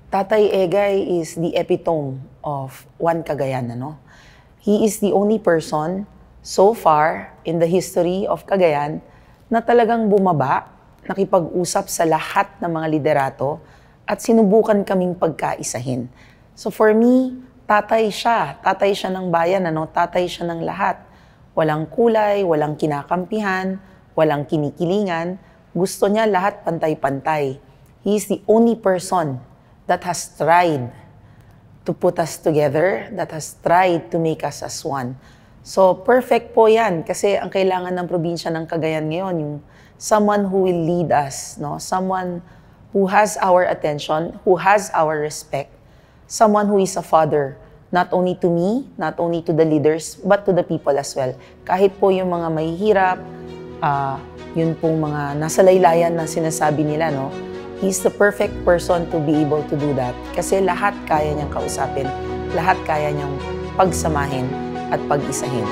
Tatay Egay is the epitome of One Cagayan, ano? He is the only person so far in the history of Cagayan na talagang bumaba, nakipag-usap sa lahat ng mga liderato at sinubukan kaming pagkaisahin. So for me, tatay siya ng bayan, ano? Tatay siya ng lahat. Walang kulay, walang kinakampihan, walang kinikilingan. Gusto niya lahat pantay-pantay. He is the only person that has tried to put us together, that has tried to make us as one. So, perfect po yan kasi ang kailangan ng probinsya ng Cagayan ngayon, yung someone who will lead us, no? Someone who has our attention, who has our respect, someone who is a father, not only to me, not only to the leaders, but to the people as well. Kahit po yung mga mahihirap, yun pong mga nasa laylayan na sinasabi nila, no? He's the perfect person to be able to do that. Kasi lahat kaya niyang kausapin, lahat kaya niyang pagsamahin at pag-isahin.